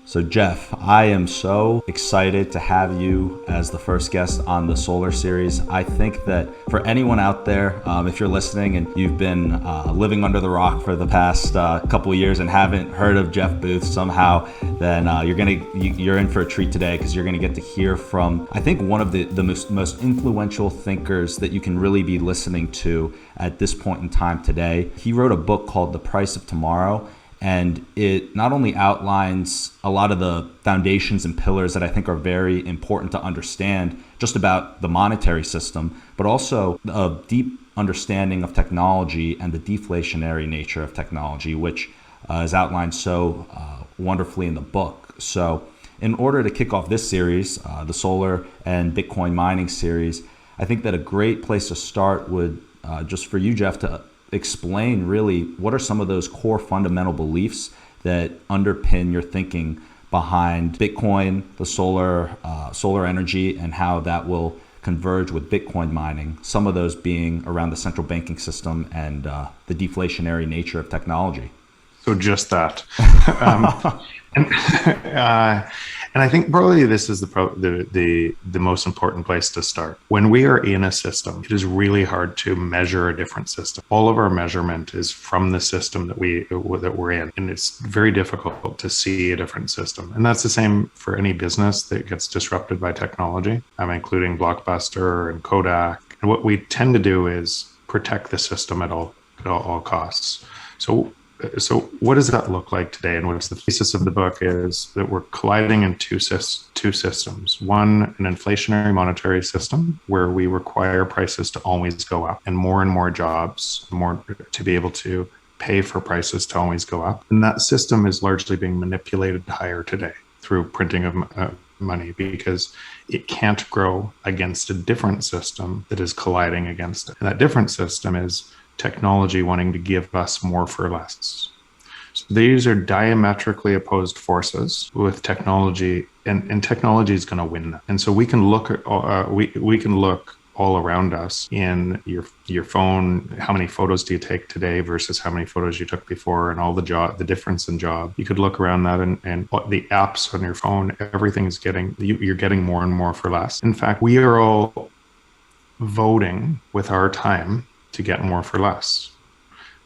So Jeff, I am so excited to have you as the first guest on the Solar Series. I think that for anyone out there, if you're listening and you've been living under the rock for the past couple of years and haven't heard of Jeff Booth somehow, then you're in for a treat today, because you're going to get to hear from, I think, one of the most influential thinkers that you can really be listening to at this point in time today. He wrote a book called The Price of Tomorrow. And it not only outlines a lot of the foundations and pillars that I think are very important to understand just about the monetary system, but also a deep understanding of technology and the deflationary nature of technology, which is outlined so wonderfully in the book. So in order to kick off this series, the solar and Bitcoin mining series, I think that a great place to start would just for you, Jeff, to explain really what are some of those core fundamental beliefs that underpin your thinking behind Bitcoin, the solar energy, and how that will converge with Bitcoin mining, some of those being around the central banking system and the deflationary nature of technology. So just that. And I think probably this is the most important place to start. When we are in a system, it is really hard to measure a different system. All of our measurement is from the system that we're in, and it's very difficult to see a different system. And that's the same for any business that gets disrupted by technology. I'm including Blockbuster and Kodak. And what we tend to do is protect the system at all costs. So what does that look like today? And what's the thesis of the book is that we're colliding in two systems. One, an inflationary monetary system where we require prices to always go up and more jobs, more to be able to pay for prices to always go up. And that system is largely being manipulated higher today through printing of money, because it can't grow against a different system that is colliding against it. And that different system is technology wanting to give us more for less. So these are diametrically opposed forces with technology, and technology is going to win them. And so we can look at we can look all around us in your phone. How many photos do you take today versus how many photos you took before, and all the difference in job. You could look around that, and the apps on your phone, everything is you're getting more and more for less. In fact, we are all voting with our time to get more for less.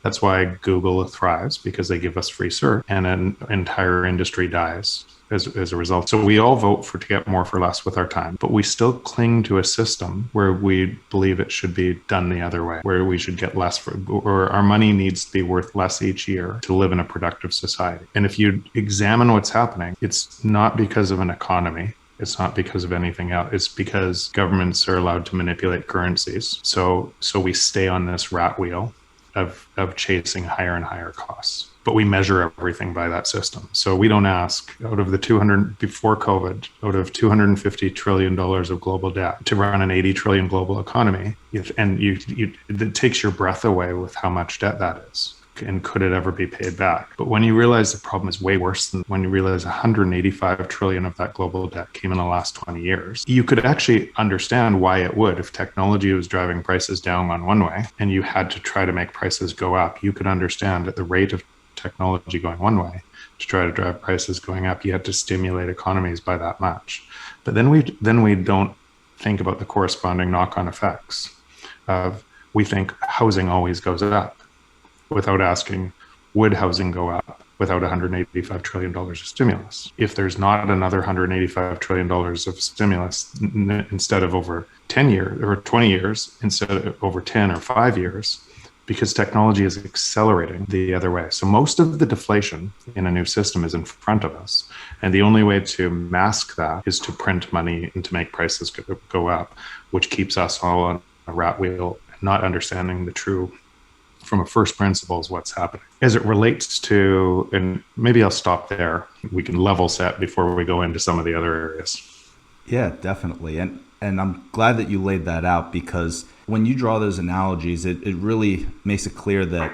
That's why Google thrives, because they give us free search, and an entire industry dies as a result. So we all vote to get more for less with our time, but we still cling to a system where we believe it should be done the other way, where we should get less or our money needs to be worth less each year to live in a productive society. And if you examine what's happening, it's not because of an economy. It's not because of anything else. It's because governments are allowed to manipulate currencies. So we stay on this rat wheel of chasing higher and higher costs. But we measure everything by that system. So we don't ask, before COVID, out of $250 trillion of global debt to run an 80 trillion global economy, it takes your breath away with how much debt that is. And could it ever be paid back? But when you realize the problem is way worse than when you realize 185 trillion of that global debt came in the last 20 years, you could actually understand why it would. If technology was driving prices down on one way and you had to try to make prices go up, you could understand at the rate of technology going one way to try to drive prices going up, you had to stimulate economies by that much. But then we don't think about the corresponding knock-on effects of, we think housing always goes up, without asking, would housing go up without $185 trillion of stimulus? If there's not another $185 trillion of stimulus, instead of over 10 years or 20 years, instead of over 10 or 5 years, because technology is accelerating the other way. So most of the deflation in a new system is in front of us. And the only way to mask that is to print money and to make prices go up, which keeps us all on a rat wheel, not understanding the true, from a first principles, what's happening. As it relates to, and maybe I'll stop there, we can level set before we go into some of the other areas. Yeah, definitely. And I'm glad that you laid that out, because when you draw those analogies, it really makes it clear that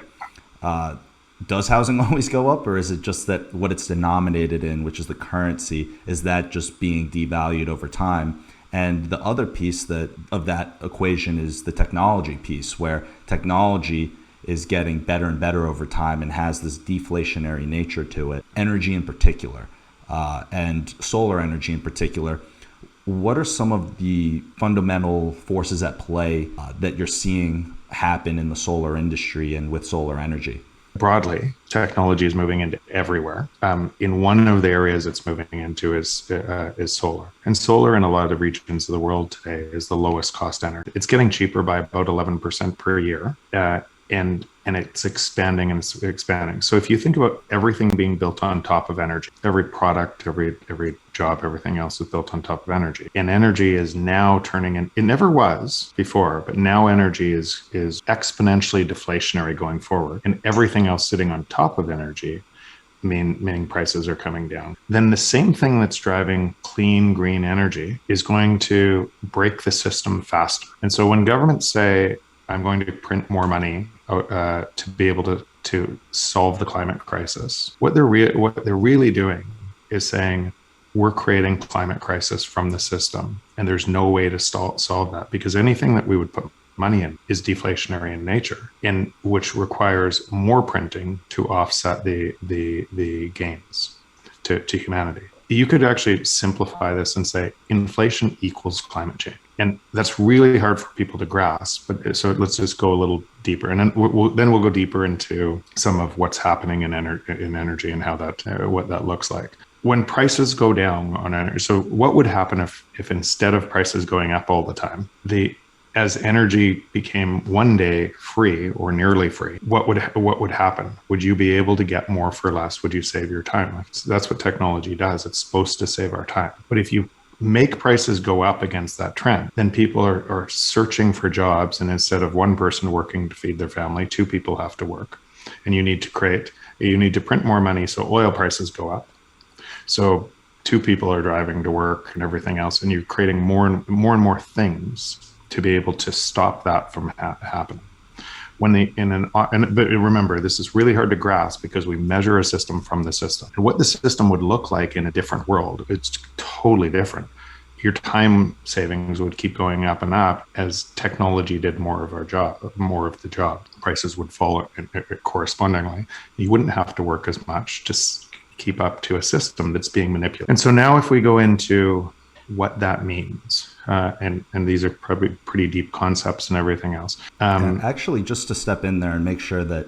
does housing always go up, or is it just that what it's denominated in, which is the currency, is that just being devalued over time? And the other piece of that equation is the technology piece, where technology is getting better and better over time and has this deflationary nature to it. Energy in particular. and solar energy in particular, what are some of the fundamental forces at play that you're seeing happen in the solar industry and with solar energy? Broadly, technology is moving into everywhere. In one of the areas it's moving into is solar. And solar in a lot of the regions of the world today is the lowest cost energy. It's getting cheaper by about 11% per year. And it's expanding and it's expanding. So if you think about everything being built on top of energy, every product, every job, everything else is built on top of energy. And energy is now turning in, it never was before, but now energy is exponentially deflationary going forward. And everything else sitting on top of energy, meaning prices are coming down. Then the same thing that's driving clean, green energy is going to break the system faster. And so when governments say, I'm going to print more money to be able to solve the climate crisis, what they're really doing is saying, we're creating climate crisis from the system, and there's no way to solve that, because anything that we would put money in is deflationary in nature, and which requires more printing to offset the gains to humanity. You could actually simplify this and say inflation equals climate change. And that's really hard for people to grasp. But so let's just go a little deeper, and then we'll go deeper into some of what's happening in energy and how that what that looks like. When prices go down on energy, so what would happen if instead of prices going up all the time, as energy became one day free or nearly free, what would happen? Would you be able to get more for less? Would you save your time? That's what technology does. It's supposed to save our time. But if you make prices go up against that trend, then people are searching for jobs. And instead of one person working to feed their family, two people have to work. And you need to print more money so oil prices go up. So two people are driving to work and everything else. And you're creating more and more things to be able to stop that from happening. But remember, this is really hard to grasp because we measure a system from the system. And what the system would look like in a different world, it's totally different. Your time savings would keep going up and up as technology did more of the job. Prices would fall correspondingly. You wouldn't have to work as much to keep up to a system that's being manipulated. And so now if we go into what that means, and these are probably pretty deep concepts and everything else. Actually, just to step in there and make sure that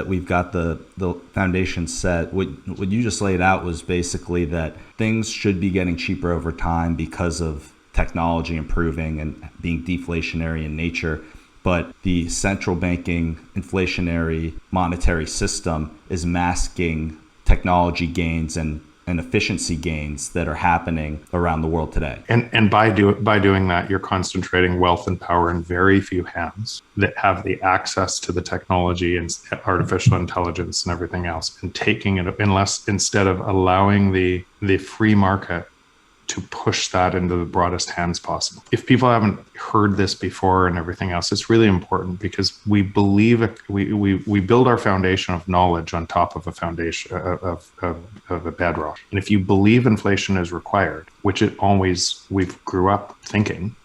we've got the foundation set, what you just laid out was basically that things should be getting cheaper over time because of technology improving and being deflationary in nature. But the central banking inflationary monetary system is masking technology gains and efficiency gains that are happening around the world today. And by doing that, you're concentrating wealth and power in very few hands that have the access to the technology and artificial intelligence and everything else, and taking it instead of allowing the free market to push that into the broadest hands possible. If people haven't heard this before and everything else, it's really important because we believe we build our foundation of knowledge on top of a foundation of a bedrock. And if you believe inflation is required, which we've grew up thinking,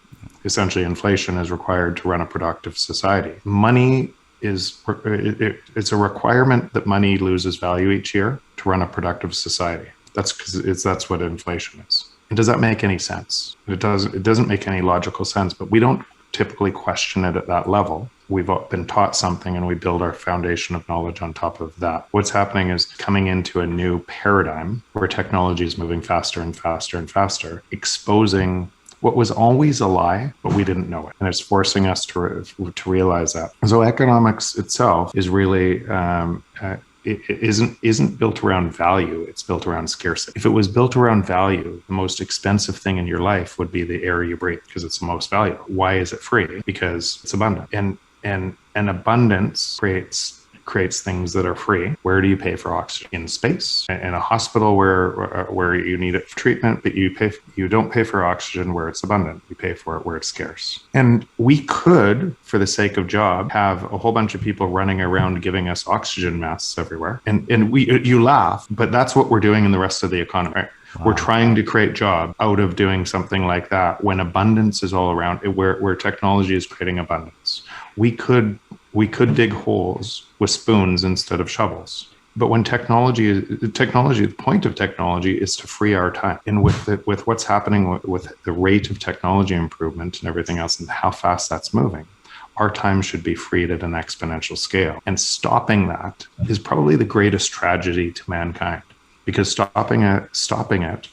essentially inflation is required to run a productive society. Money it's a requirement that money loses value each year to run a productive society. That's what inflation is. And does that make any sense? It doesn't make any logical sense, but we don't typically question it at that level. We've been taught something and we build our foundation of knowledge on top of that. What's happening is coming into a new paradigm where technology is moving faster and faster and faster, exposing what was always a lie, but we didn't know it. And it's forcing us to realize that. So economics itself is really it isn't built around value, it's built around scarcity. If it was built around value, the most expensive thing in your life would be the air you breathe because it's the most valuable. Why is it free? Because it's abundant. And abundance creates things that are free. Where do you pay for oxygen? In space. In a hospital where you need it for treatment, but you don't pay for oxygen where it's abundant. You pay for it where it's scarce. And we could, for the sake of job, have a whole bunch of people running around giving us oxygen masks everywhere. And you laugh, but that's what we're doing in the rest of the economy. Right? Wow. We're trying to create job out of doing something like that when abundance is all around, where technology is creating abundance. We could dig holes with spoons instead of shovels. But when the point of technology is to free our time. And with what's happening with the rate of technology improvement and everything else and how fast that's moving, our time should be freed at an exponential scale. And stopping that is probably the greatest tragedy to mankind, because stopping it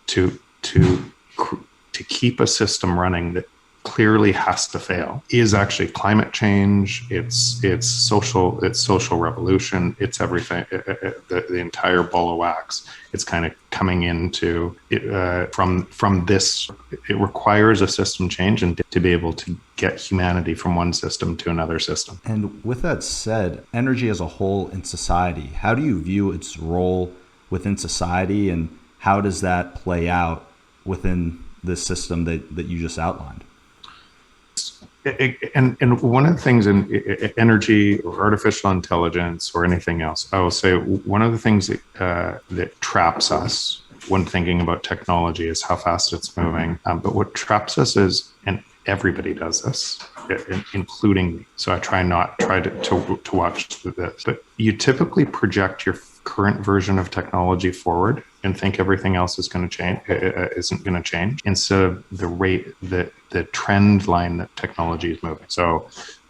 to keep a system running that clearly has to fail is actually climate change. It's social revolution. It's everything. The entire ball of wax. It's kind of coming into it, from this. It requires a system change and to be able to get humanity from one system to another system. And with that said, energy as a whole in society, how do you view its role within society, and how does that play out within this system that you just outlined? And one of the things in energy or artificial intelligence or anything else, I will say one of the things that traps us when thinking about technology is how fast it's moving. But what traps us is, and everybody does this, including me. So I try to watch this. But you typically project your current version of technology forward and think everything else is going to change, isn't going to change, instead of the trend line that technology is moving. So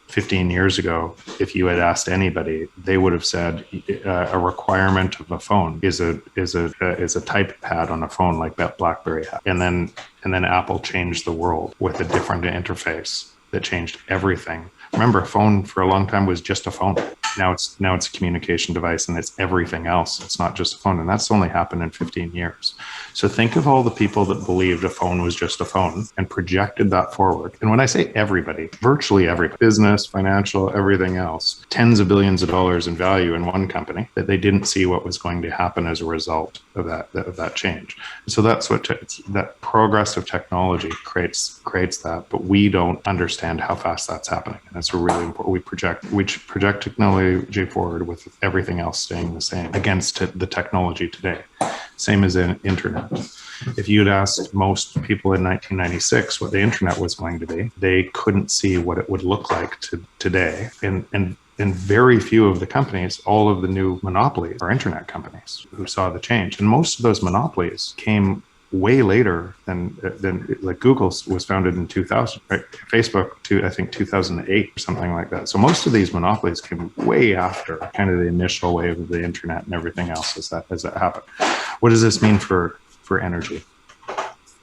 15 years ago, if you had asked anybody, they would have said a requirement of a phone is a type pad on a phone like that BlackBerry had. And then Apple changed the world with a different interface that changed everything. Remember, a phone for a long time was just a phone. Now it's a communication device, and it's everything else. It's not just a phone, and that's only happened in 15 years. So think of all the people that believed a phone was just a phone and projected that forward. And when I say everybody, virtually everybody, business, financial, everything else, tens of billions of dollars in value in one company, that they didn't see what was going to happen as a result of that change. So that's what that progress of technology creates that, but we don't understand how fast that's happening. And that's really important. We project technology forward with everything else staying the same against the technology today. Same as in internet. If you'd asked most people in 1996 what the internet was going to be, they couldn't see what it would look like today. And very few of the companies, all of the new monopolies, are internet companies who saw the change. And most of those monopolies came way later than like Google was founded in 2000, right? Facebook I think 2008 or something like that. So most of these monopolies came way after kind of the initial wave of the internet and everything else as that happened. What does this mean for energy?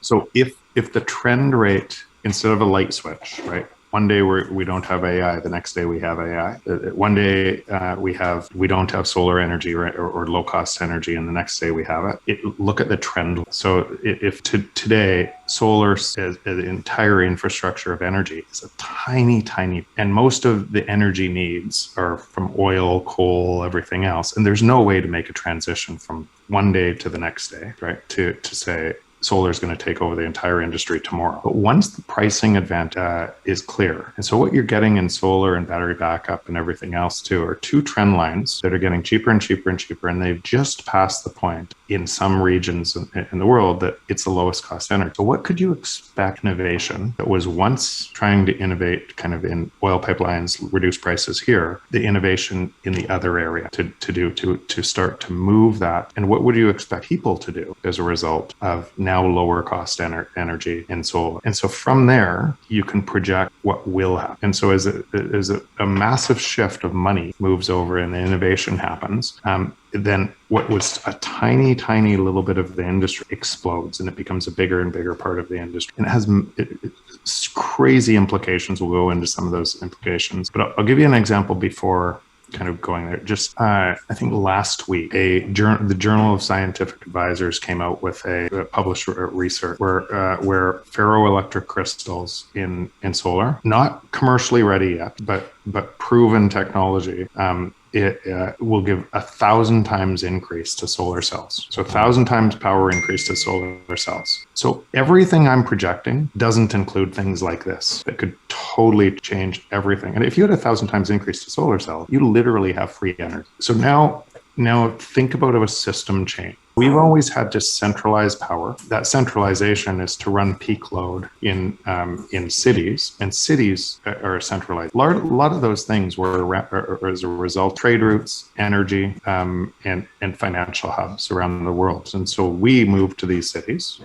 So if the trend rate, instead of a light switch, right? One day we don't have AI. The next day we have AI. One day we don't have solar energy, right, or low cost energy, and the next day we have it. Look at the trend. So if today solar is the entire infrastructure of energy is a tiny, and most of the energy needs are from oil, coal, everything else, and there's no way to make a transition from one day to the next day, right? To say solar is going to take over the entire industry tomorrow. But once the pricing advantage is clear, and so what you're getting in solar and battery backup and everything else too are two trend lines that are getting cheaper and cheaper and cheaper, and they've just passed the point in some regions in the world that it's the lowest cost energy. So what could you expect innovation that was once trying to innovate kind of in oil pipelines, reduce prices here, the innovation in the other area to start to move that? And what would you expect people to do as a result of now lower cost energy in solar? And so from there, you can project what will happen. And so as a massive shift of money moves over and the innovation happens, then what was a tiny little bit of the industry explodes, and it becomes a bigger and bigger part of the industry. And it has crazy implications. We'll go into some of those implications, but I'll give you an example before kind of going there. Just I think last week, the Journal of Scientific Advisors came out with a published research where ferroelectric crystals in solar, not commercially ready yet, but proven technology, it will give 1,000 times increase to solar cells. So 1,000 times power increase to solar cells. So everything I'm projecting doesn't include things like this that could totally change everything. And if you had 1,000 times increase to solar cell, you literally have free energy. So now think about a system change. We've always had to centralize power. That centralization is to run peak load in cities, and cities are centralized. A lot of those things were as a result trade routes, energy, and financial hubs around the world. And so we moved to these cities.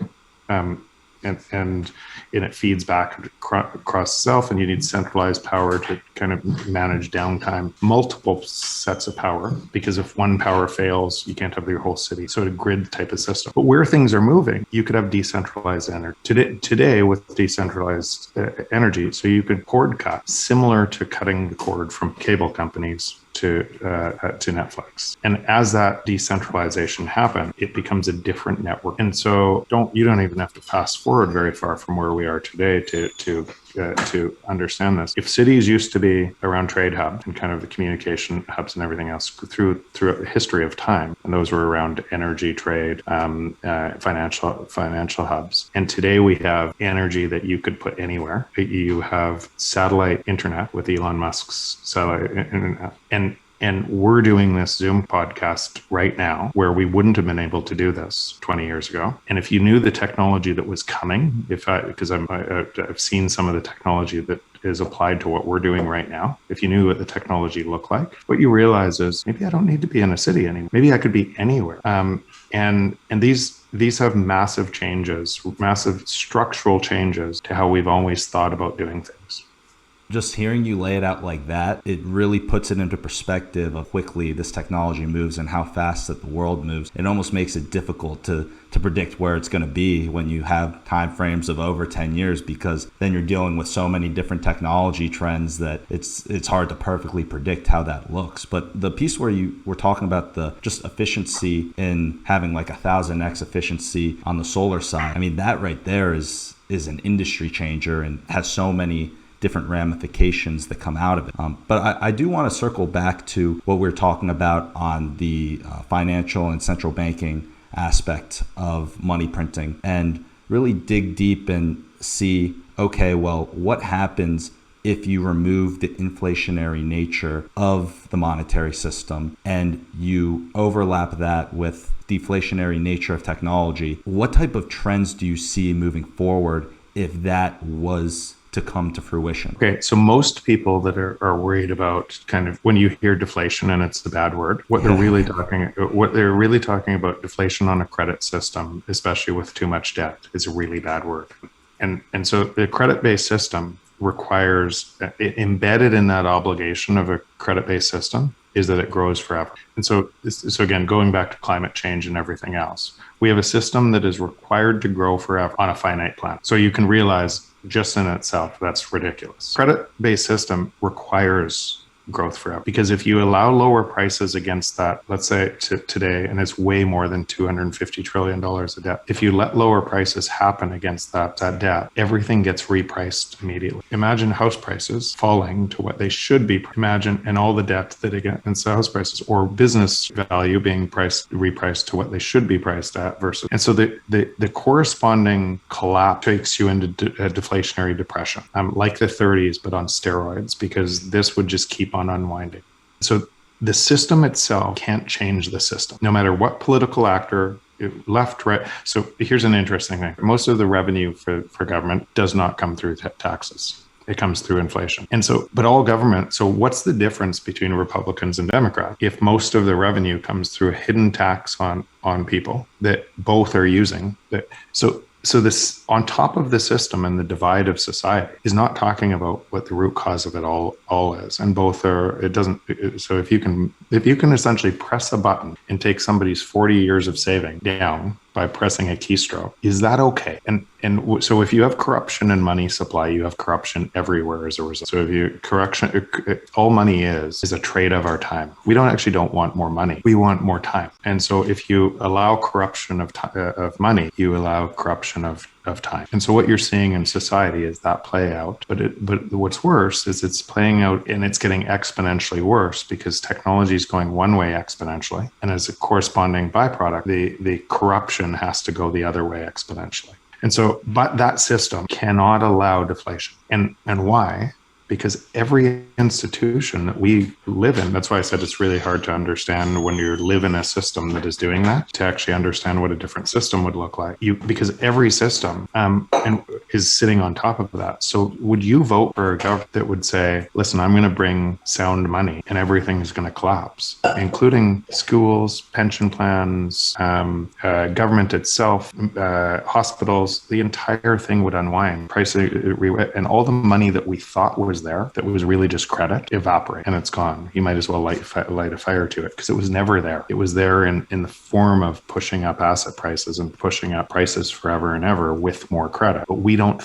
And it feeds back across itself, and you need centralized power to kind of manage downtime, multiple sets of power, because if one power fails, you can't have your whole city. So a grid type of system. But where things are moving, you could have decentralized energy. Today with decentralized energy, so you could cord cut, similar to cutting the cord from cable companies to Netflix. And as that decentralization happens, it becomes a different network. And so you don't even have to fast forward very far from where we are today to understand this. If cities used to be around trade hubs and kind of the communication hubs and everything else through a history of time, and those were around energy, trade, financial hubs. And today we have energy that you could put anywhere. You have satellite internet with Elon Musk's satellite internet. And we're doing this Zoom podcast right now where we wouldn't have been able to do this 20 years ago. And if you knew the technology that was coming, because I've seen some of the technology that is applied to what we're doing right now, if you knew what the technology looked like, what you realize is maybe I don't need to be in a city anymore. Maybe I could be anywhere. And these have massive changes, massive structural changes to how we've always thought about doing things. Just hearing you lay it out like that, it really puts it into perspective of quickly this technology moves and how fast that the world moves. It almost makes it difficult to predict where it's going to be when you have time frames of over 10 years, because then you're dealing with so many different technology trends that it's hard to perfectly predict how that looks. But the piece where you were talking about the just efficiency in having like 1,000x efficiency on the solar side, I mean, that right there is an industry changer and has so many different ramifications that come out of it. But I do want to circle back to what we're talking about on the financial and central banking aspect of money printing and really dig deep and see, okay, well, what happens if you remove the inflationary nature of the monetary system and you overlap that with deflationary nature of technology? What type of trends do you see moving forward if that was to come to fruition? Okay, so most people that are worried about kind of when you hear deflation and it's the bad word, what they're really talking about deflation on a credit system, especially with too much debt, is a really bad word. And so the credit-based system requires, embedded in that obligation of a credit-based system is that it grows forever. And so again, going back to climate change and everything else, we have a system that is required to grow forever on a finite plan. So you can realize just in itself, that's ridiculous. Credit-based system requires growth forever, because if you allow lower prices against that, let's say today, and it's way more than $250 trillion of debt, if you let lower prices happen against that debt, everything gets repriced immediately. Imagine house prices falling to what they should be. Imagine, and all the debt that against house prices, or business value being repriced to what they should be priced at versus. And so the corresponding collapse takes you into a deflationary depression, like the 30s, but on steroids, because this would just keep on unwinding. So the system itself can't change the system, no matter what political actor, left, right. So here's an interesting thing. Most of the revenue for government does not come through taxes. It comes through inflation. And so, but all government, so what's the difference between Republicans and Democrats if most of the revenue comes through a hidden tax on people that both are using? So this, on top of the system and the divide of society, is not talking about what the root cause of it all is. And both are, it doesn't, so if you can essentially press a button and take somebody's 40 years of saving down by pressing a keystroke, is that okay? And so if you have corruption in money supply, you have corruption everywhere as a result. So all money is a trade of our time. We don't want more money. We want more time. And so if you allow corruption of money, you allow corruption of time. And so what you're seeing in society is that play out. But what's worse is it's playing out and it's getting exponentially worse because technology is going one way exponentially. And as a corresponding byproduct, the corruption has to go the other way exponentially. And so, but that system cannot allow deflation. And why? because every institution that we live in, that's why I said it's really hard to understand when you live in a system that is doing that, to actually understand what a different system would look like. Because every system is sitting on top of that. So would you vote for a government that would say, listen, I'm going to bring sound money and everything is going to collapse, including schools, pension plans, government itself, hospitals, the entire thing would unwind, pricing, and all the money that we thought was there, that was really just credit, evaporate, and it's gone. You might as well light a fire to it, because it was never there. It was there in the form of pushing up asset prices and pushing up prices forever and ever with more credit. But we don't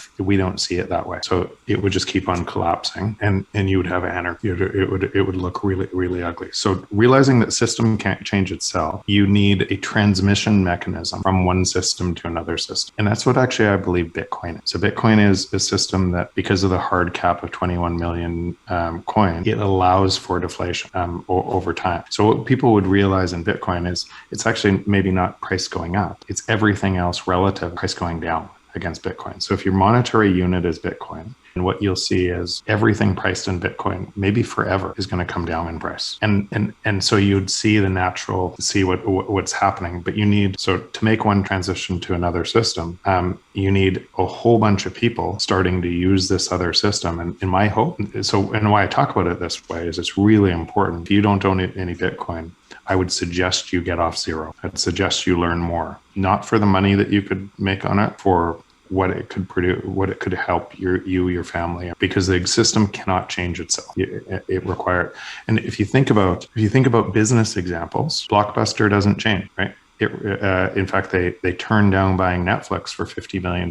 see it that way. So it would just keep on collapsing, and you would have anarchy. It would look really, really ugly. So realizing that system can't change itself, you need a transmission mechanism from one system to another system. And that's what actually I believe Bitcoin is. So Bitcoin is a system that, because of the hard cap of 21 million coin, it allows for deflation over time. So what people would realize in Bitcoin is it's actually maybe not price going up. It's everything else relative price going down against Bitcoin. So if your monetary unit is Bitcoin, and what you'll see is everything priced in Bitcoin, maybe forever, is going to come down in price. And so you'd see what's happening. But you need, so to make one transition to another system, you need a whole bunch of people starting to use this other system. And in my hope, and why I talk about it this way is it's really important. If you don't own any Bitcoin, I would suggest you get off zero. I'd suggest you learn more, not for the money that you could make on it, for what it could produce, what it could help your family, because the system cannot change itself. It requires, and if you think about business examples, Blockbuster doesn't change, right? In fact, they turned down buying Netflix for $50 million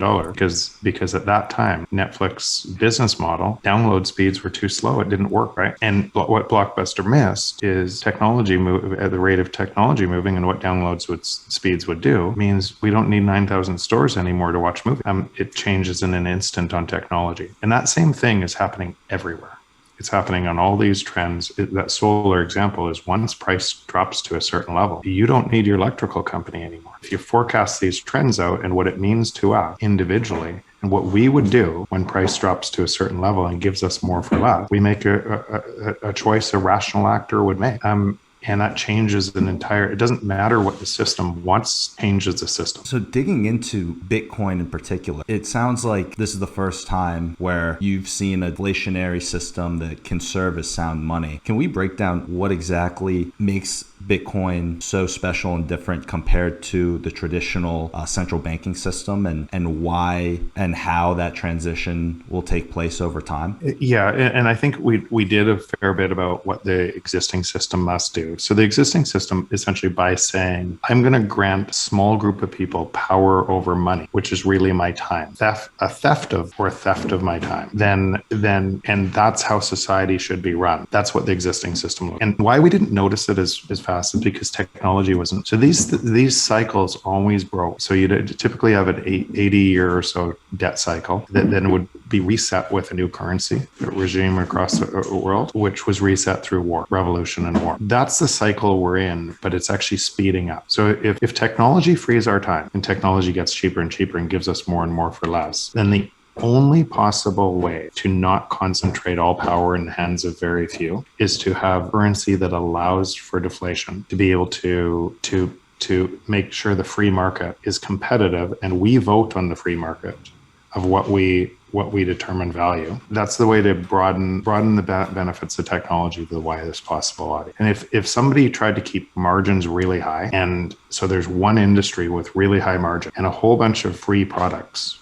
because at that time, Netflix business model, download speeds were too slow. It didn't work, right? And what Blockbuster missed is technology at the rate of technology moving, and what speeds would do means we don't need 9,000 stores anymore to watch movies. It changes in an instant on technology. And that same thing is happening everywhere. It's happening on all these trends. That solar example is, once price drops to a certain level, you don't need your electrical company anymore. If you forecast these trends out and what it means to us individually, and what we would do when price drops to a certain level and gives us more for less, we make a choice a rational actor would make. And that changes it doesn't matter what the system wants, changes the system. So digging into Bitcoin in particular, it sounds like this is the first time where you've seen a deflationary system that can serve as sound money. Can we break down what exactly makes Bitcoin so special and different compared to the traditional central banking system, and why and how that transition will take place over time? Yeah, and I think we did a fair bit about what the existing system must do. So the existing system, essentially, by saying, I'm going to grant a small group of people power over money, which is really my time, a theft of my time, then and that's how society should be run. That's what the existing system looks. And why we didn't notice it as fast is because technology wasn't. So these cycles always broke. So you'd typically have an 80-year or so debt cycle that then would be reset with a new currency regime across the world, which was reset through war, revolution and war. That's the cycle we're in, but it's actually speeding up. So if technology frees our time and technology gets cheaper and cheaper and gives us more and more for less, then the only possible way to not concentrate all power in the hands of very few is to have currency that allows for deflation, to be able to make sure the free market is competitive, and we vote on the free market of what we determine value. That's the way to broaden the benefits of technology to the widest possible audience. And if somebody tried to keep margins really high, and so there's one industry with really high margin and a whole bunch of free products,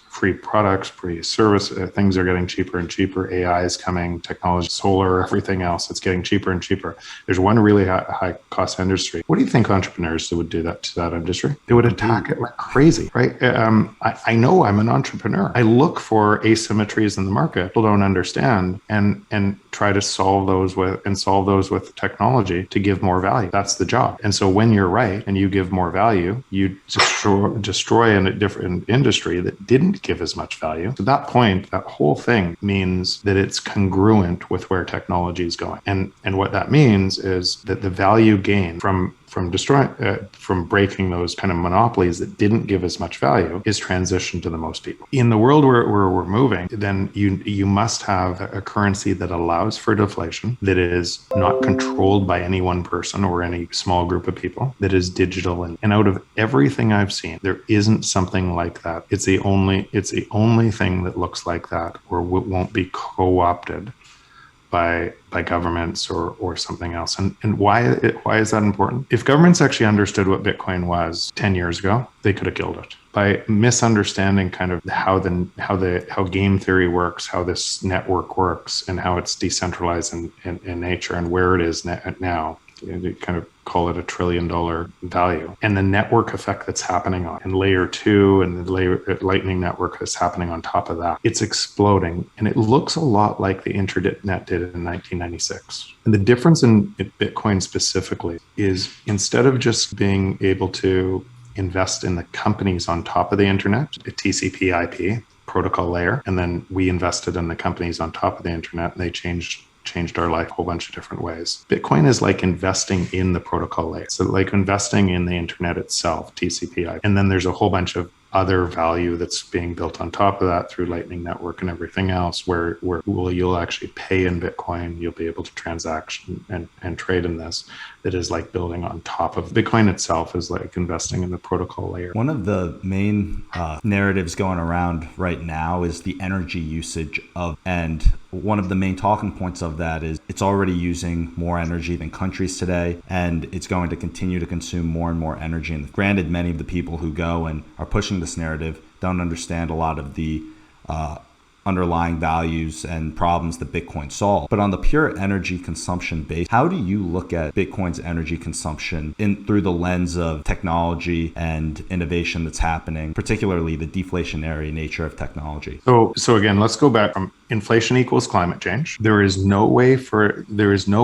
free service, things are getting cheaper and cheaper. AI is coming, technology, solar, everything else, it's getting cheaper and cheaper. There's one really high cost industry. What do you think entrepreneurs would do that to that industry? They would attack it like crazy, right? I know I'm an entrepreneur. I look for asymmetries in the market people don't understand, and try to solve those with technology to give more value. That's the job. And so when you're right and you give more value, you destroy a different industry that didn't give as much value. To that point, that whole thing means that it's congruent with where technology is going. And what that means is that the value gain from from breaking those kind of monopolies that didn't give as much value is transition to the most people. In the world where we're moving, then you must have a currency that allows for deflation, that is not controlled by any one person or any small group of people, that is digital. And out of everything I've seen, there isn't something like that. It's the only thing that looks like that, or won't be co-opted by governments or something else. And why is that important? If governments actually understood what Bitcoin was 10 years ago, they could have killed it. By misunderstanding kind of how game theory works, how this network works, and how it's decentralized in nature and where it is now. They kind of call it $1 trillion value, and the network effect that's happening on, and layer 2 and the lightning network that's happening on top of that. It's exploding, and it looks a lot like the internet did in 1996. And the difference in Bitcoin specifically is, instead of just being able to invest in the companies on top of the internet, a TCP/IP protocol layer, and then we invested in the companies on top of the internet, and they changed our life a whole bunch of different ways. Bitcoin is like investing in the protocol layer. So like investing in the internet itself, TCP/IP. And then there's a whole bunch of other value that's being built on top of that through Lightning Network and everything else, where you'll actually pay in Bitcoin. You'll be able to transact and trade in this. That is like building on top of Bitcoin itself, is like investing in the protocol layer. One of the main narratives going around right now is the energy usage and one of the main talking points of that is it's already using more energy than countries today, and it's going to continue to consume more and more energy. And granted, many of the people who go and are pushing this narrative don't understand a lot of the underlying values and problems that Bitcoin solves. But on the pure energy consumption base, how do you look at Bitcoin's energy consumption through the lens of technology and innovation that's happening, particularly the deflationary nature of technology? So again, let's go back from inflation equals climate change. There is no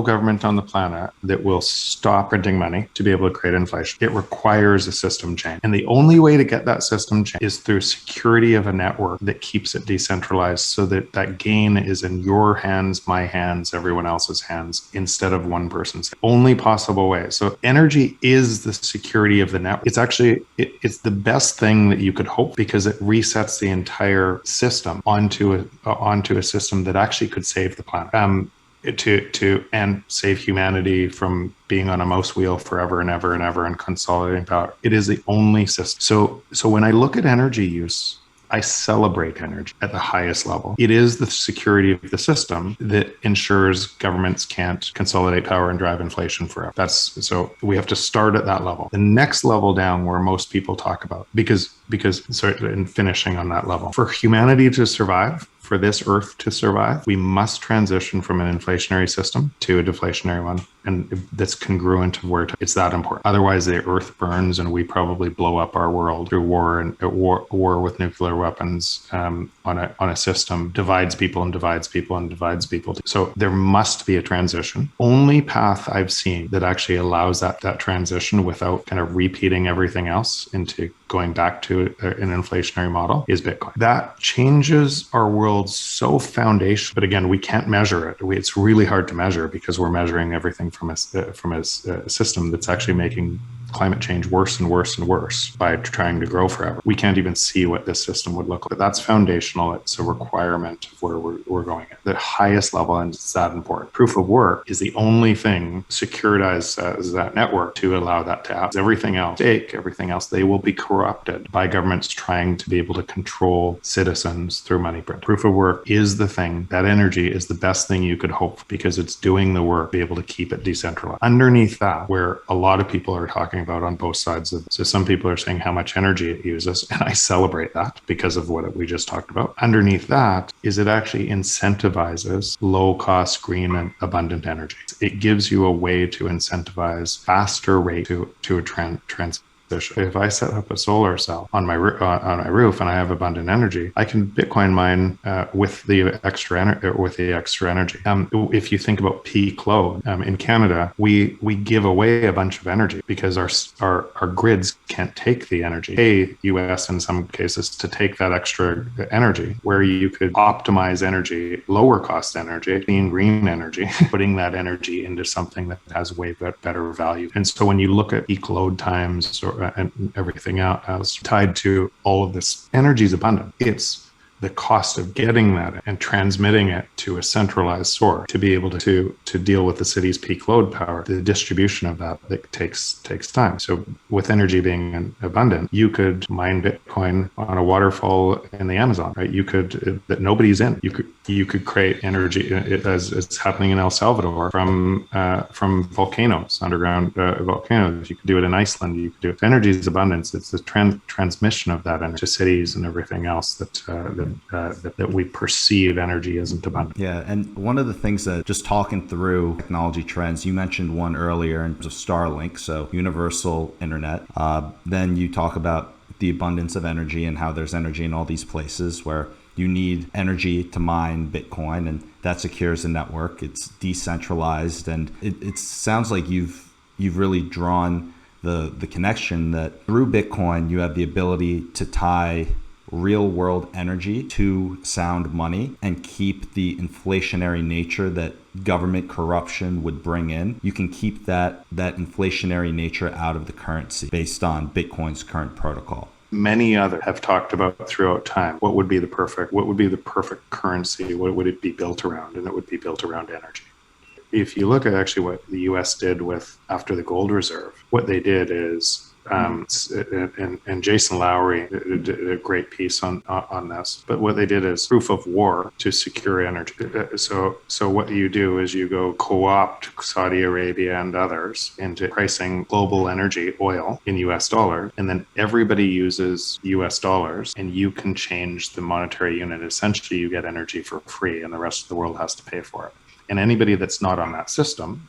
government on the planet that will stop printing money to be able to create inflation. It requires a system change. And the only way to get that system change is through security of a network that keeps it decentralized, so that gain is in your hands, my hands, everyone else's hands, instead of one person's. Only possible way. So energy is the security of the network. It's actually, it's the best thing that you could hope, because it resets the entire system onto a system that actually could save the planet. And save humanity from being on a mouse wheel forever and ever and ever and consolidating power. It is the only system. So when I look at energy use, I celebrate energy at the highest level. It is the security of the system that ensures governments can't consolidate power and drive inflation forever. So we have to start at that level. The next level down, where most people talk about, because in finishing on that level, for humanity to survive, for this earth to survive, we must transition from an inflationary system to a deflationary one. And that's congruent to where it's that important. Otherwise, the earth burns and we probably blow up our world through war, and war with nuclear weapons on a system, divides people and divides people and divides people. So there must be a transition. Only path I've seen that actually allows that transition without kind of repeating everything else into going back to an inflationary model is Bitcoin. That changes our world so foundational. But again, we can't measure it. It's really hard to measure, because we're measuring everything from a system that's actually making climate change worse and worse and worse by trying to grow forever. We can't even see what this system would look like. But that's foundational. It's a requirement of where we're going at the highest level, and it's that important. Proof of work is the only thing securitized as that network to allow that to happen. Everything else, they will be corrupted by governments trying to be able to control citizens through money print. Proof of work is the thing. That energy is the best thing you could hope for, because it's doing the work, be able to keep it decentralized. Underneath that, where a lot of people are talking about on both sides of it. So some people are saying how much energy it uses, and I celebrate that because of what we just talked about. Underneath that is it actually incentivizes low cost, green, and abundant energy. It gives you a way to incentivize faster rate to a transition. If I set up a solar cell on my roof and I have abundant energy, I can Bitcoin mine with the extra energy. If you think about peak load in Canada, we give away a bunch of energy because our grids can't take the energy. Pay US in some cases to take that extra energy, where you could optimize energy, lower cost energy, clean green energy, putting that energy into something that has way better value. And so when you look at peak load times and everything else tied to all of this, energy is abundant. It's the cost of getting that and transmitting it to a centralized source to be able to deal with the city's peak load power. The distribution of that takes time. So with energy being abundant, you could mine Bitcoin on a waterfall in the Amazon, right? You could, that nobody's in. You could create energy as it's happening in El Salvador from volcanoes, underground volcanoes. You could do it in Iceland. You could do it. Energy is abundance. It's the transmission of that energy to cities and everything else that we perceive energy isn't abundant. Yeah, and one of the things that, just talking through technology trends, you mentioned one earlier in terms of Starlink, so universal internet. Then you talk about the abundance of energy and how there's energy in all these places where you need energy to mine Bitcoin, and that secures the network. It's decentralized, and it sounds like you've really drawn the connection that through Bitcoin you have the ability to tie real world energy to sound money and keep the inflationary nature that government corruption would bring in. You can keep that inflationary nature out of the currency based on Bitcoin's current protocol. Many others have talked about throughout time what would be the perfect currency, what would it be built around, and it would be built around energy. If you look at actually what the US did after the gold reserve, what they did is and Jason Lowry did a great piece on this. But what they did is proof of war to secure energy. So what you do is you go co-opt Saudi Arabia and others into pricing global energy, oil, in US dollars, and then everybody uses US dollars, and you can change the monetary unit. Essentially, you get energy for free, and the rest of the world has to pay for it. And anybody that's not on that system,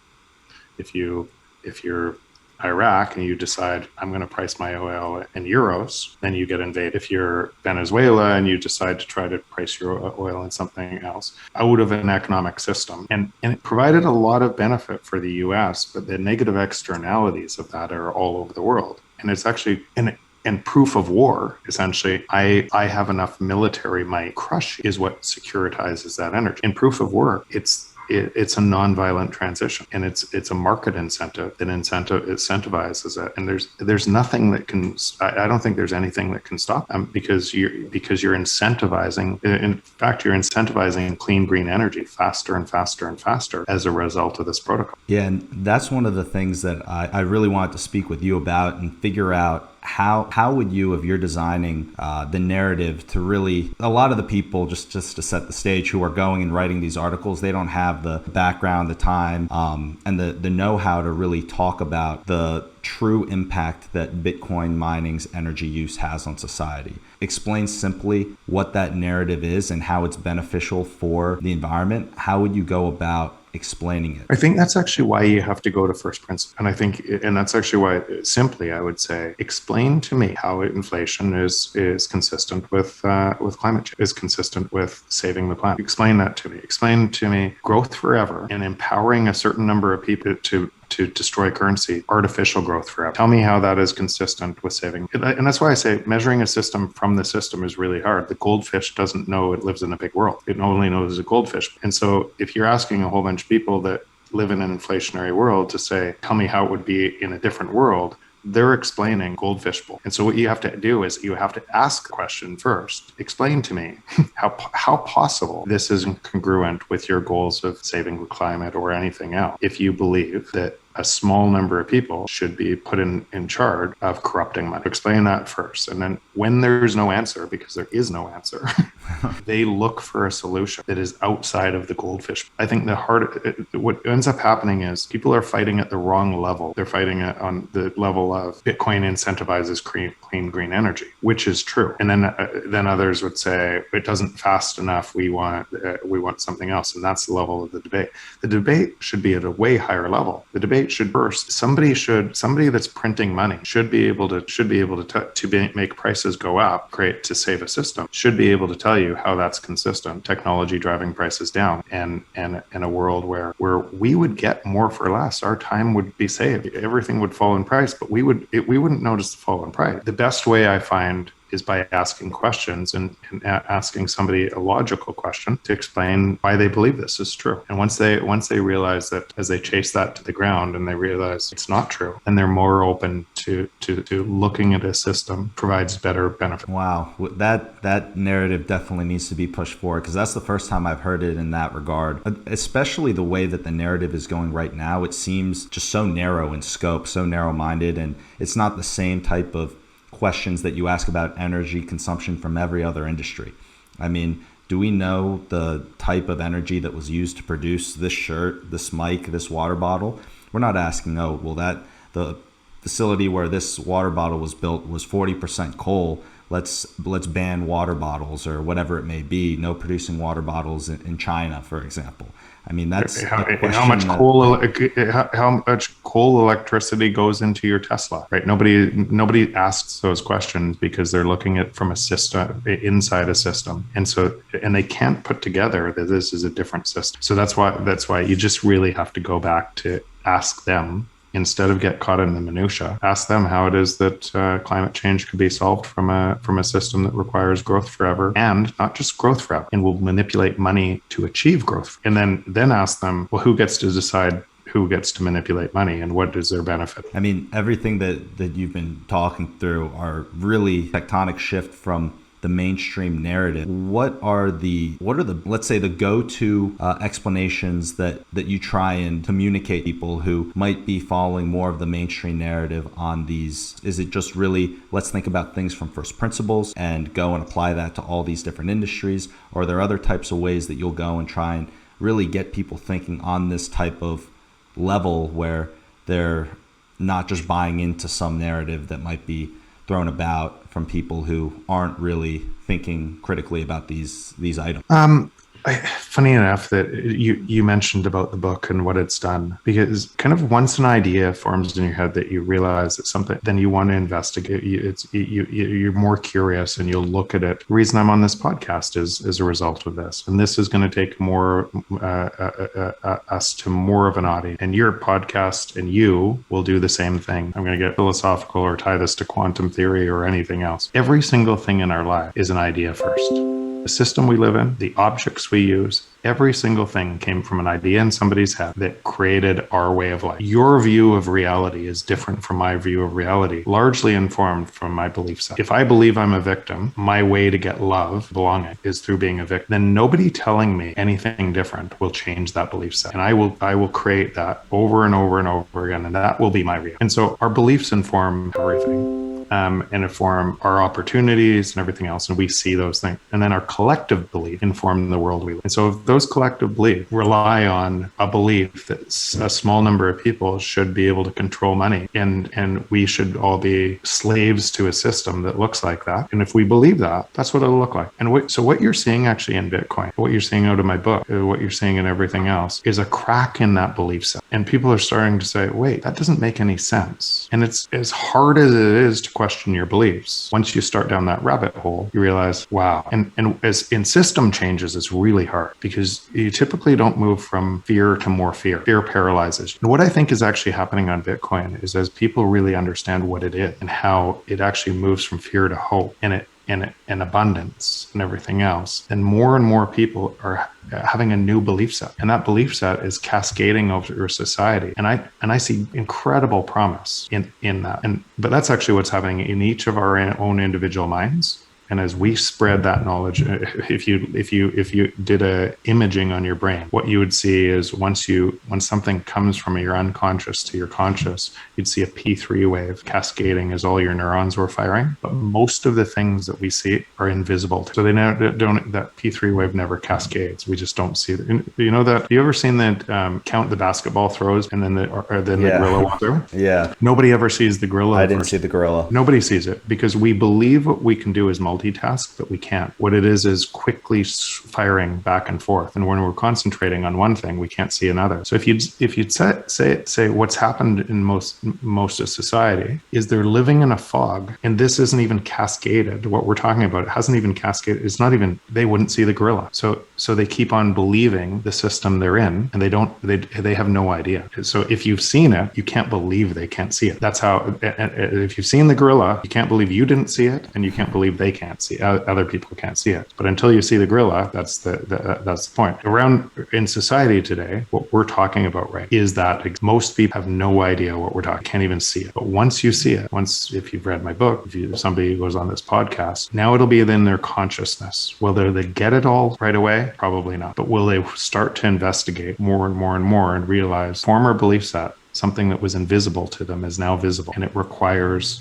if you're Iraq and you decide, I'm going to price my oil in euros, then you get invaded. If you're Venezuela and you decide to try to price your oil in something else, out of an economic system. And it provided a lot of benefit for the US, but the negative externalities of that are all over the world. And it's actually, and proof of war, essentially, I have enough military might crush is what securitizes that energy. In proof of work, it's a non-violent transition, and it's a market incentive that incentivizes it. And there's nothing that can. I don't think there's anything that can stop them because you're incentivizing. In fact, you're incentivizing clean green energy faster and faster and faster as a result of this protocol. Yeah, and that's one of the things that I really wanted to speak with you about and figure out. How would you, if you're designing the narrative to really, a lot of the people, just to set the stage, who are going and writing these articles, they don't have the background, the time, and the know-how to really talk about the true impact that Bitcoin mining's energy use has on society. Explain simply what that narrative is and how it's beneficial for the environment. How would you go about explaining it? I think that's actually why you have to go to first principles. And that's actually why, simply, I would say, explain to me how inflation is consistent with climate change, is consistent with saving the planet. Explain that to me. Explain to me growth forever and empowering a certain number of people to destroy currency, artificial growth forever. Tell me how that is consistent with saving. And that's why I say measuring a system from the system is really hard. The goldfish doesn't know it lives in a big world. It only knows it's a goldfish. And so if you're asking a whole bunch of people that live in an inflationary world to say, tell me how it would be in a different world, they're explaining goldfish bowl. And so what you have to do is you have to ask the question first. Explain to me how possible this is congruent with your goals of saving the climate or anything else, if you believe that a small number of people should be put in charge of corrupting money. Explain that first. And then when there's no answer, because there is no answer, they look for a solution that is outside of the goldfish. I think what ends up happening is people are fighting at the wrong level. They're fighting it on the level of Bitcoin incentivizes clean green energy, which is true. And then others would say it doesn't fast enough. We want something else. And that's the level of the debate. The debate should be at a way higher level. The debate debate should burst. Somebody that's printing money should be able to make prices go up, create to save a system, should be able to tell you how that's consistent. Technology driving prices down, and in a world where we would get more for less, our time would be saved. Everything would fall in price, but we wouldn't notice the fall in price. The best way I find is by asking questions and asking somebody a logical question to explain why they believe this is true. And once they realize that, as they chase that to the ground and they realize it's not true, then they're more open to looking at a system provides better benefit. Wow, that narrative definitely needs to be pushed forward, because that's the first time I've heard it in that regard. Especially the way that the narrative is going right now, it seems just so narrow in scope, so narrow-minded, and it's not the same type of questions that you ask about energy consumption from every other industry. I mean, do we know the type of energy that was used to produce this shirt, this mic, this water bottle? We're not asking, the facility where this water bottle was built was 40% coal. Let's ban water bottles, or whatever it may be. No producing water bottles in China, for example. I mean, that's how much coal electricity goes into your Tesla, right? Nobody asks those questions because they're looking at from a system, inside a system, and they can't put together that this is a different system. So that's why you just really have to go back to ask them. Instead of get caught in the minutia, ask them how it is that climate change could be solved from a system that requires growth forever, and not just growth forever, and will manipulate money to achieve growth. And then ask them, well, who gets to decide who gets to manipulate money and what is their benefit? I mean, everything that you've been talking through are really tectonic shift from the mainstream narrative. What are the let's say the go-to explanations that you try and communicate people who might be following more of the mainstream narrative on these? Is it just really, let's think about things from first principles and go and apply that to all these different industries? Or are there other types of ways that you'll go and try and really get people thinking on this type of level where they're not just buying into some narrative that might be thrown about from people who aren't really thinking critically about these items? Funny enough that you mentioned about the book and what it's done, because kind of once an idea forms in your head that you realize it's something, then you want to investigate. You're more curious and you'll look at it. The reason I'm on this podcast is a result of this, and this is going to take us to more of an audience. And your podcast and you will do the same thing. I'm going to get philosophical or tie this to quantum theory or anything else. Every single thing in our life is an idea first. The system we live in, the objects we use, every single thing came from an idea in somebody's head that created our way of life. Your view of reality is different from my view of reality, largely informed from my belief set. If I believe I'm a victim, my way to get love, belonging, is through being a victim, then nobody telling me anything different will change that belief set. And I will create that over and over and over again, and that will be my reality. And so our beliefs inform everything. And inform our opportunities and everything else. And we see those things. And then our collective belief inform the world we live in. And so if those collective beliefs rely on a belief that a small number of people should be able to control money, and we should all be slaves to a system that looks like that. And if we believe that, that's what it'll look like. And so what you're seeing actually in Bitcoin, what you're seeing out of my book, what you're seeing in everything else is a crack in that belief set. And people are starting to say, wait, that doesn't make any sense. And it's as hard as it is to question your beliefs. Once you start down that rabbit hole, you realize, wow. And as in system changes, it's really hard because you typically don't move from fear to more fear. Fear paralyzes. And what I think is actually happening on Bitcoin is as people really understand what it is and how it actually moves from fear to hope and abundance and everything else, then more and more people are having a new belief set, and that belief set is cascading over society. And I see incredible promise in that. But that's actually what's happening in each of our own individual minds. And as we spread that knowledge, if you did a imaging on your brain, what you would see is when something comes from your unconscious to your conscious, you'd see a P3 wave cascading as all your neurons were firing. But most of the things that we see are invisible. So they don't. That P3 wave never cascades. We just don't see it. You know that? Have you ever seen that count the basketball throws and then the gorilla walks through? Yeah. Nobody ever sees the gorilla. I didn't see the gorilla. Nobody sees it because we believe what we can do is multiply. multitask, but we can't. What it is quickly firing back and forth. And when we're concentrating on one thing, we can't see another. So if you'd say what's happened in most of society is they're living in a fog, and this isn't even cascaded. What we're talking about, it hasn't even cascaded. It's not even, they wouldn't see the gorilla. So they keep on believing the system they're in, and they have no idea. So if you've seen it, you can't believe they can't see it. That's how, if you've seen the gorilla, you can't believe you didn't see it, and you can't believe they can't see it. Other people can't see it. But until you see the gorilla, that's the point. Around in society today, what we're talking about, right, is that most people have no idea what we're talking, can't even see it. But once you see it, if you've read my book, if somebody goes on this podcast, now it'll be in their consciousness. Will they get it all right away? Probably not. But will they start to investigate more and more and more and realize former belief set, something that was invisible to them is now visible, and it requires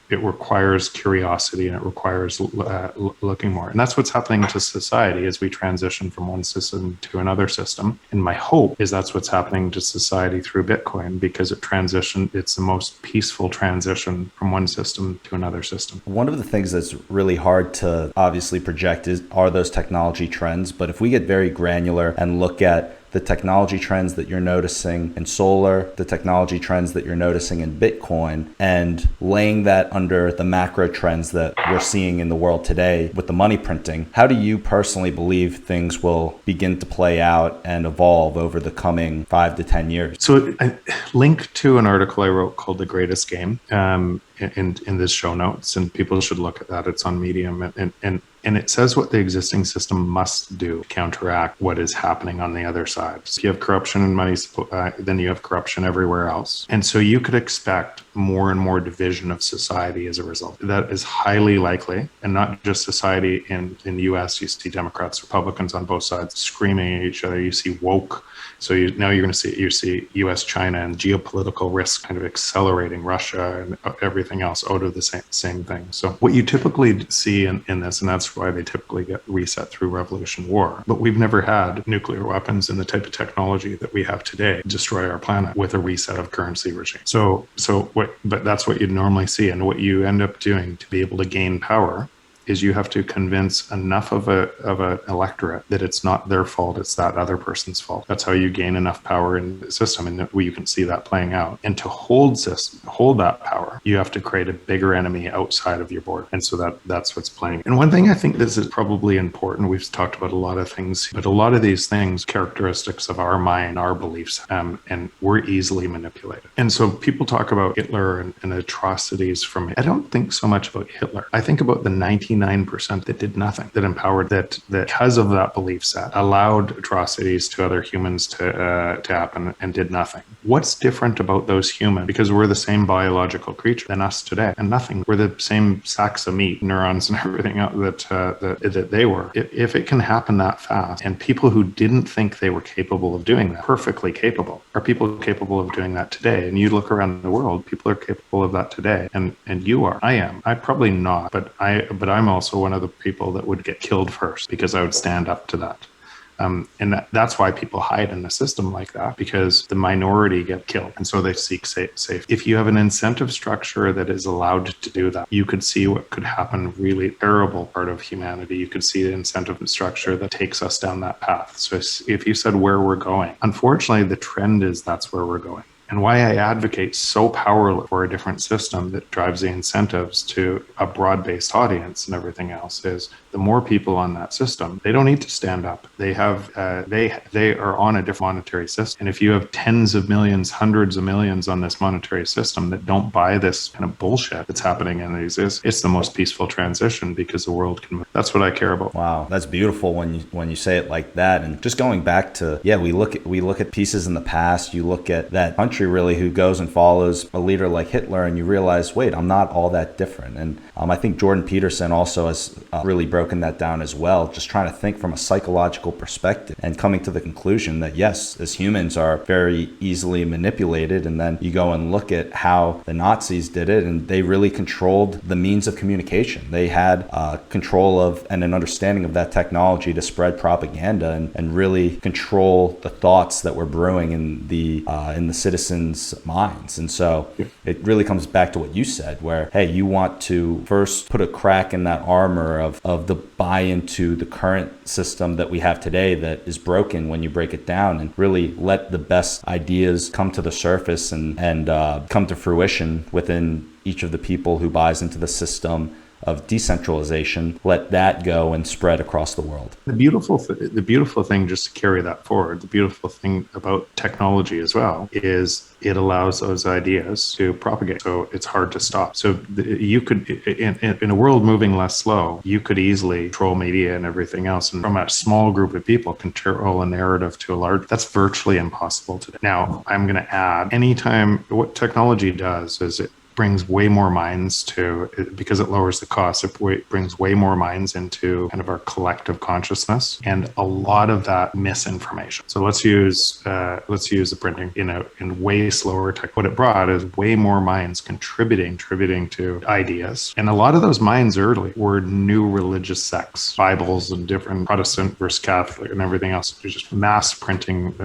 curiosity, and it requires looking more. And that's what's happening to society as we transition from one system to another system. And my hope is that's what's happening to society through Bitcoin, because it's the most peaceful transition from one system to another system. One of the things that's really hard to obviously project are those technology trends. But if we get very granular and look at the technology trends that you're noticing in solar, the technology trends that you're noticing in Bitcoin, and laying that under the macro trends that we're seeing in the world today with the money printing, how do you personally believe things will begin to play out and evolve over the coming 5 to 10 years? So I linked to an article I wrote called The Greatest Game in this show notes, and people should look at that. It's on Medium, and it says what the existing system must do to counteract what is happening on the other side. So you have corruption in money, then you have corruption everywhere else. And so you could expect more and more division of society as a result. That is highly likely, and not just society in the US. You see Democrats, Republicans on both sides screaming at each other. You see woke. So now you're going to see US, China, and geopolitical risk kind of accelerating, Russia and everything else out of the same thing. So what you typically see in this, and that's why they typically get reset through revolution war. But we've never had nuclear weapons and the type of technology that we have today destroy our planet with a reset of currency regime. But that's what you'd normally see. And what you end up doing to be able to gain power is you have to convince enough of an electorate that it's not their fault, it's that other person's fault. That's how you gain enough power in the system, and you can see that playing out. And to hold that power, you have to create a bigger enemy outside of your border. And so that's what's playing. And one thing I think this is probably important, we've talked about a lot of things, but a lot of these things, characteristics of our mind, our beliefs, and we're easily manipulated. And so people talk about Hitler and atrocities from, I don't think so much about Hitler. I think about the 99% that did nothing, that empowered, that because of that belief set, allowed atrocities to other humans to happen and did nothing. What's different about those humans? Because we're the same biological creature than us today, and nothing. We're the same sacks of meat, neurons, and everything else that they were. If it can happen that fast, and people who didn't think they were capable of doing that, perfectly capable, are people capable of doing that today? And you look around the world, people are capable of that today, and you are. I am. I probably not, but I'm also one of the people that would get killed first, because I would stand up to that. And that's why people hide in a system like that, because the minority get killed. And so they seek safe. If you have an incentive structure that is allowed to do that, you could see what could happen, really terrible part of humanity. You could see the incentive structure that takes us down that path. So if you said where we're going, unfortunately, the trend is that's where we're going. And why I advocate so powerfully for a different system that drives the incentives to a broad-based audience and everything else is the more people on that system, they don't need to stand up. They have they are on a different monetary system. And if you have tens of millions, hundreds of millions on this monetary system that don't buy this kind of bullshit that's happening in these, it's the most peaceful transition, because the world can move. That's what I care about. Wow, that's beautiful when you say it like that. And just going back to, we look at pieces in the past. You look at that country really who goes and follows a leader like Hitler, and you realize, wait, I'm not all that different. And I think Jordan Peterson also has really broken that down as well, just trying to think from a psychological perspective and coming to the conclusion that yes, as humans are very easily manipulated. And then you go and look at how the Nazis did it, and they really controlled the means of communication. They had control of and an understanding of that technology to spread propaganda and really control the thoughts that were brewing in the citizens citizens' minds. And so it really comes back to what you said, where, hey, you want to first put a crack in that armor of the buy into the current system that we have today that is broken when you break it down, and really let the best ideas come to the surface and come to fruition within each of the people who buys into the system of decentralization. Let that go and spread across the world. The beautiful thing, just to carry that forward, the beautiful thing about technology as well is it allows those ideas to propagate. So it's hard to stop. So you could, in a world moving less slow, you could easily control media and everything else. And from a small group of people, control a narrative to a large, that's virtually impossible today. Now, I'm going to add, what technology does is it brings way more minds because it lowers the cost. It brings way more minds into kind of our collective consciousness, and a lot of that misinformation. So let's use the printing in way slower tech. What it brought is way more minds contributing to ideas, and a lot of those minds early were new religious sects, Bibles and different Protestant versus Catholic and everything else. It's just mass printing,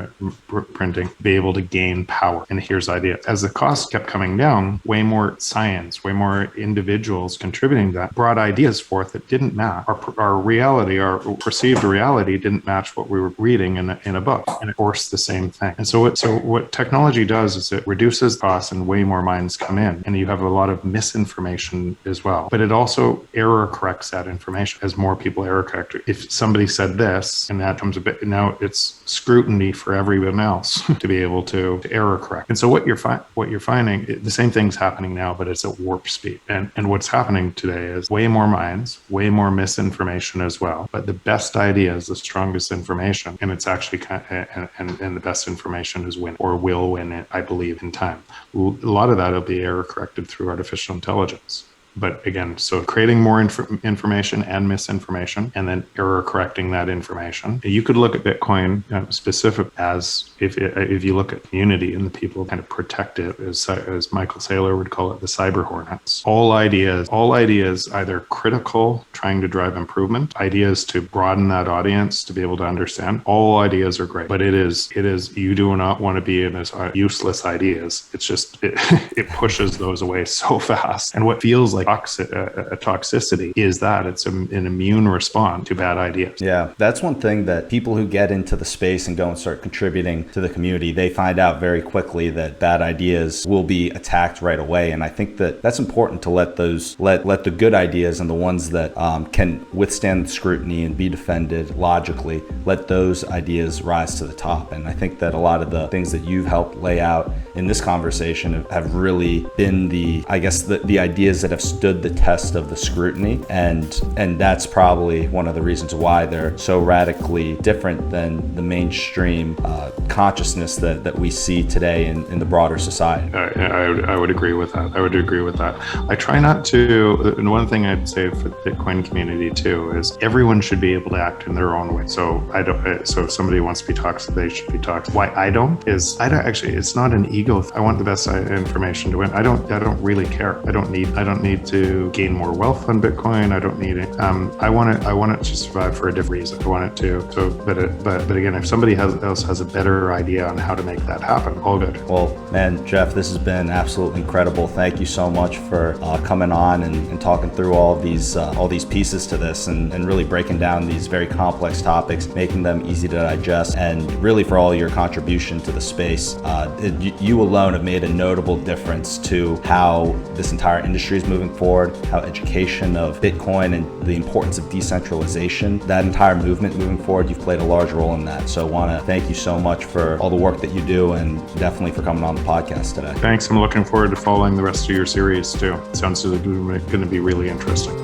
be able to gain power. And here's idea. As the cost kept coming down, way more science, way more individuals contributing to that brought ideas forth that didn't match our reality. Our perceived reality didn't match what we were reading in a book, and it forced the same thing. And so what technology does is it reduces costs and way more minds come in, and you have a lot of misinformation as well. But it also error corrects that information as more people error correct. If somebody said this and that comes now it's scrutiny for everyone else to be able to error correct. And so what you're finding, the same thing's happening now, but it's at warp speed. And what's happening today is way more minds, way more misinformation as well. But the best idea is the strongest information, and it's actually and the best information is will win it, I believe, in time. A lot of that will be error corrected through artificial intelligence. But again, so creating more information and misinformation, and then error correcting that information. You could look at Bitcoin specific as if you look at community and the people kind of protect it, as Michael Saylor would call it, the cyber hornets. All ideas either critical, trying to drive improvement, ideas to broaden that audience to be able to understand. All ideas are great, but it is you do not want to be in as useless ideas. It's just it pushes those away so fast, and what feels like a toxicity is that it's an immune response to bad ideas. Yeah, that's one thing that people who get into the space and go and start contributing to the community, they find out very quickly that bad ideas will be attacked right away. And I think that that's important to let the good ideas and the ones that can withstand scrutiny and be defended logically, let those ideas rise to the top. And I think that a lot of the things that you've helped lay out in this conversation have really been the ideas that have stood the test of the scrutiny, and that's probably one of the reasons why they're so radically different than the mainstream consciousness that we see today in the broader society. I would agree with that. I try not to, and one thing I'd say for the Bitcoin community too is everyone should be able to act in their own way. So if somebody wants to be toxic, they should be toxic. Why I don't actually, it's not an ego. I want the best information to win. I don't really care. I don't need to gain more wealth on Bitcoin. I don't need it. I want it to survive for a different reason. I want it to. So, but again, if somebody else has a better idea on how to make that happen, all good. Well, man, Jeff, this has been absolutely incredible. Thank you so much for coming on and talking through all these pieces to this, and really breaking down these very complex topics, making them easy to digest, and really for all your contribution to the space. You alone have made a notable difference to how this entire industry is moving forward, how education of Bitcoin and the importance of decentralization, that entire movement moving forward, you've played a large role in that. So I want to thank you so much for all the work that you do, and definitely for coming on the podcast today. Thanks. I'm looking forward to following the rest of your series too. It sounds like it's going to be really interesting.